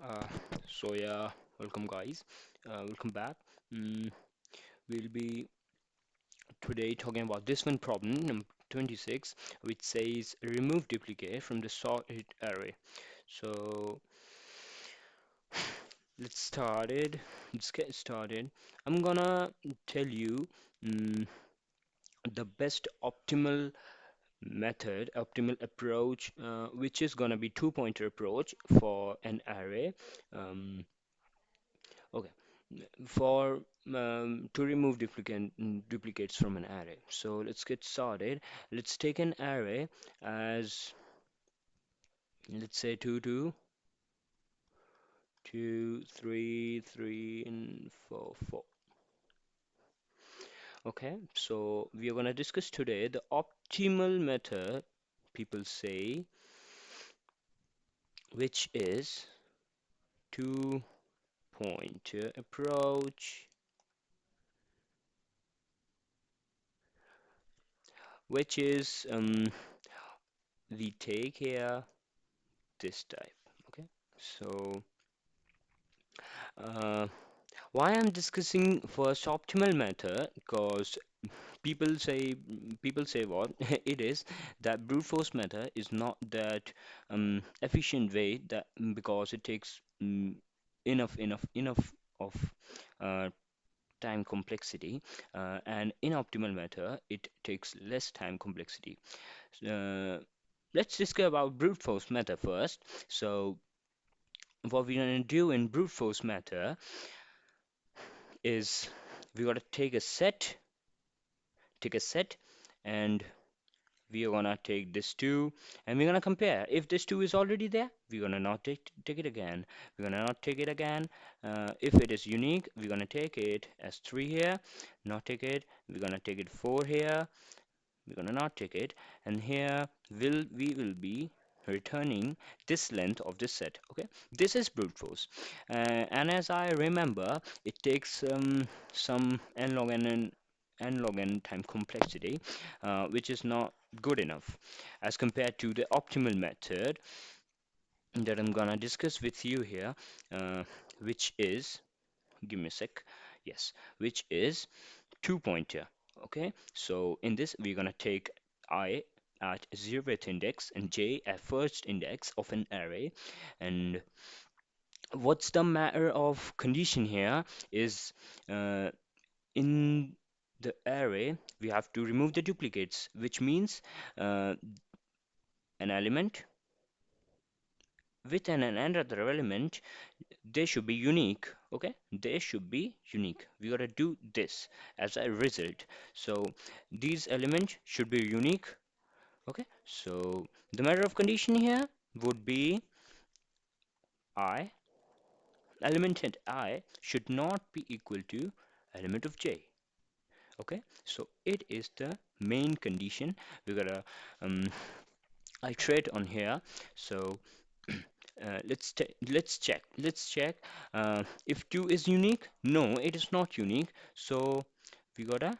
Uh, yeah, welcome guys. Welcome back. Mm, we'll be today talking about this one problem, number 26, which says remove duplicate from the sorted array. So let's start it. Let's get started. I'm gonna tell you mm, the best optimal method, optimal approach, which is gonna be two-pointer approach for an array. Um, Okay, for to remove duplicates from an array. So let's get started. Let's take an array as let's say 2, 2, 2, 3, 3, and 4, 4. Okay, so we are gonna discuss today the optimal method, people say, which is two-pointer approach, which is we take here this type. Okay, so uh, why I'm discussing first optimal method? Because people say what it is that brute force method is not that efficient way that because it takes enough of uh, time complexity, and in optimal method it takes less time complexity. Uh, let's discuss about brute force method first. So what we're gonna do in brute force method is we gotta take a set, and we are gonna take this two, and we're gonna compare. If this two is already there, we're gonna not take it again. We're gonna not take it again. If it is unique, we're gonna take it as three here, not take it. We're gonna take it four here. We're gonna not take it, and here we will be returning this length of this set. Okay, this is brute force, and as I remember, it takes some n log n and n log n time complexity, which is not good enough as compared to the optimal method that I'm gonna discuss with you here, which is, give me a sec, yes, which is two-pointer. Okay, so in this we're gonna take I at 0th index and j at first index of an array. And what's the matter of condition here is, uh, in the array we have to remove the duplicates, which means uh, an element with another element, they should be unique. Okay, they should be unique. We gotta do this as a result. So these elements should be unique. Okay, so the matter of condition here would be I, element at I should not be equal to element of j. Okay, so it is the main condition. We gotta um, iterate on here. So let's check if 2 is unique. No, it is not unique, so we gotta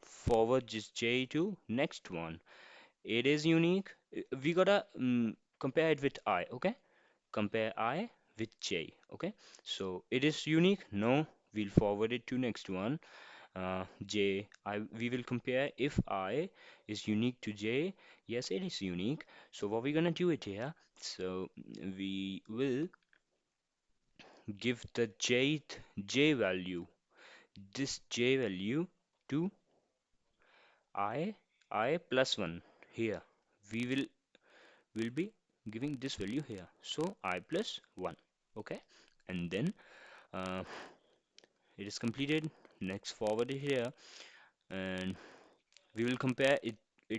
forward this j to next one. It is unique. We gotta compare it with I. Okay, compare I with j. Okay, so it is unique. No, we'll forward it to next one. J, we will compare if I is unique to j. Yes, it is unique. So what we're gonna do it here, so we will give the j value, this j value to I plus 1 here. We will be giving this value here, so I plus 1. Okay, and then uh, it is completed. Next, forward it here, and we will compare it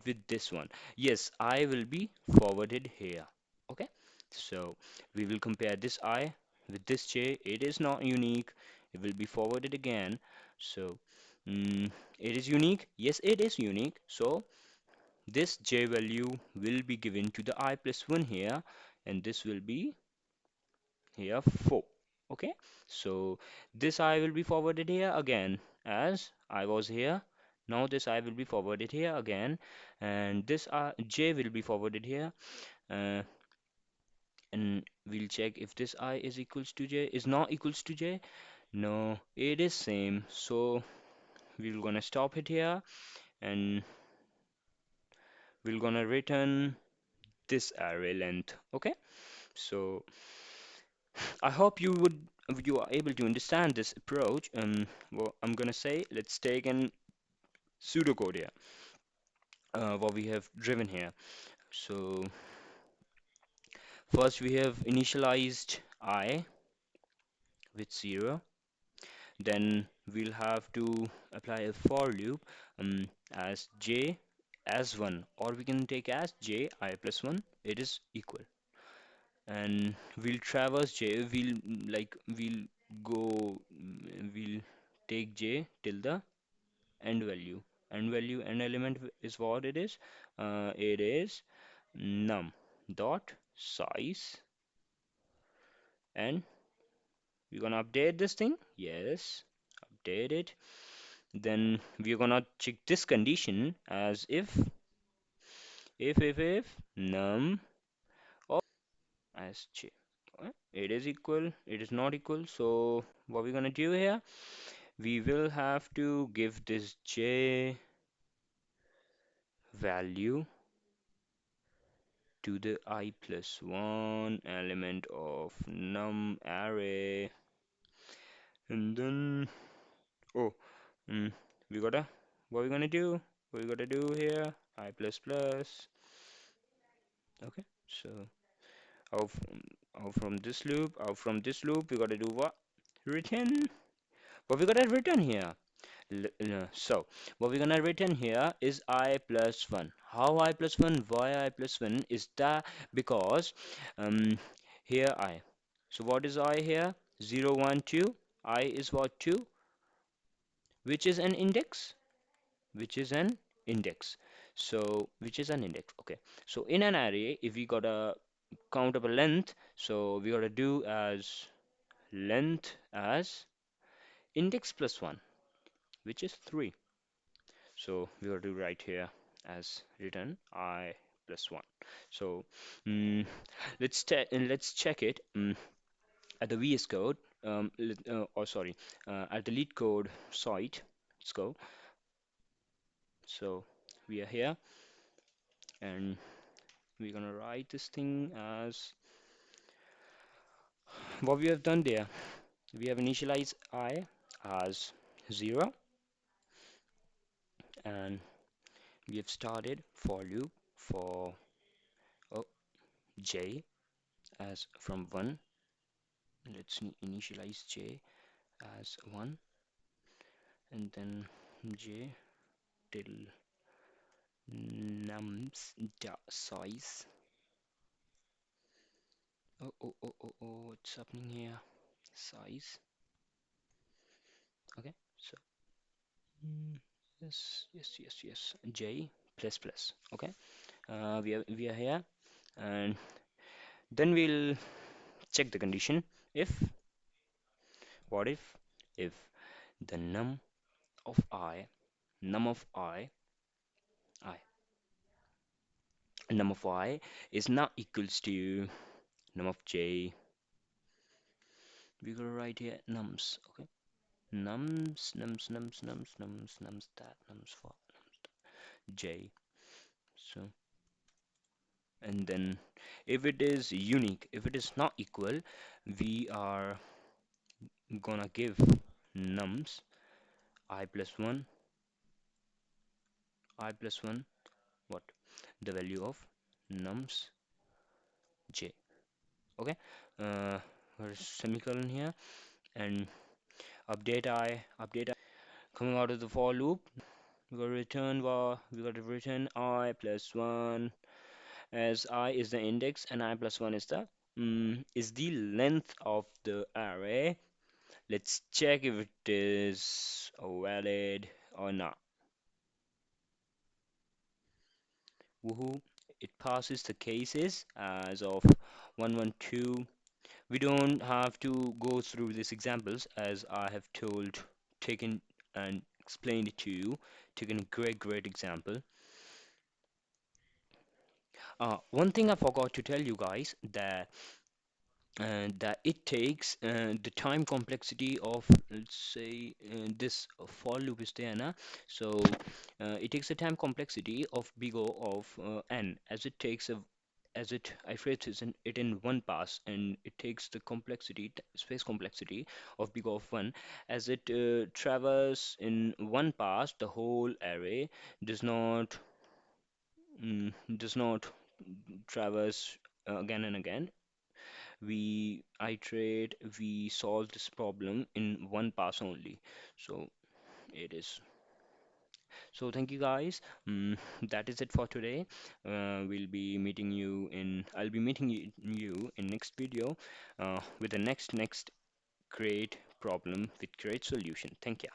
with this one. Yes, I will be forwarded here. Okay, so we will compare this I with this j. It is not unique. It will be forwarded again. So it is unique. Yes, it is unique. So this j value will be given to the I plus 1 here, and this will be here 4. Okay, so this I will be forwarded here again as I was here. Now this I will be forwarded here again, and this j will be forwarded here, uh, and we'll check if this I is equals to j, is not equals to j. No, it is same. So we're gonna stop it here, and we're gonna return this array length. Okay, so I hope you are able to understand this approach. Well, I'm gonna say let's take an pseudocode here, what we have driven here. So first we have initialized I with 0. Then we'll have to apply a for loop as j as 1, or we can take as j I plus 1, it is equal. And we'll traverse j, we'll take j till the end value. End element is what it is. It is num dot size, and we're gonna update this thing. Yes, update it. Then we're gonna check this condition as if num of as j. It is equal, it is not equal. So what we're gonna do here, we will have to give this j value to the I plus 1 element of num array. And then, oh, mm, we gotta, what we gonna do? What we gotta do here? I plus plus. Okay, so out from, out from this loop, we gotta do what? Return. What we gotta return here? So, what we're gonna return here is I plus 1. How I plus 1? Why I plus 1 is that because um, here I. So, what is I here? 0, 1, 2. I is what? 2, which is an index? Which is an index. So, which is an index? Okay. So, in an array, if we got a countable length, so we gotta do as length as index plus 1, which is 3. So we got to write here as return I plus 1. So mm, let's check it at the VS Code, or sorry, at the lead code site. Let's go. So we are here, and we're gonna write this thing as what we have done there. We have initialized I as 0, and we have started for loop for oh, j as from 1. Let's initialize j as 1, and then j till nums dot size. What's happening here? Size. Okay, so yes, j plus plus. Okay, we are here, and then we'll check the condition. If what if the of I num of I num of I is not equals to num of j. We gotta write here nums. Okay, nums that nums for j. So, and then if it is unique, if it is not equal, we are gonna give nums I plus 1, I plus 1, what? The value of nums j. Okay, there's semicolon here, and update I, coming out of the for loop. We got to return I plus 1, as I is the index and I plus 1 is the length of the array. Let's check if it is valid or not. Woohoo! It passes the cases as of 112. We don't have to go through these examples as I have taken and explained it to you. Taken a great example. One thing I forgot to tell you guys that that it takes the time complexity of, let's say, this for loop is there na, so it takes the time complexity of big O of n, as it takes a, as it iterates it in one pass, and it takes the complexity space complexity of big O of 1 as it traverses in one pass. The whole array does not does not traverse again and again. We iterate, we solve this problem in one pass only. So it is. So thank you guys. That is it for today. We'll be meeting you in. I'll be meeting you in next video with the next great problem with great solution. Thank you.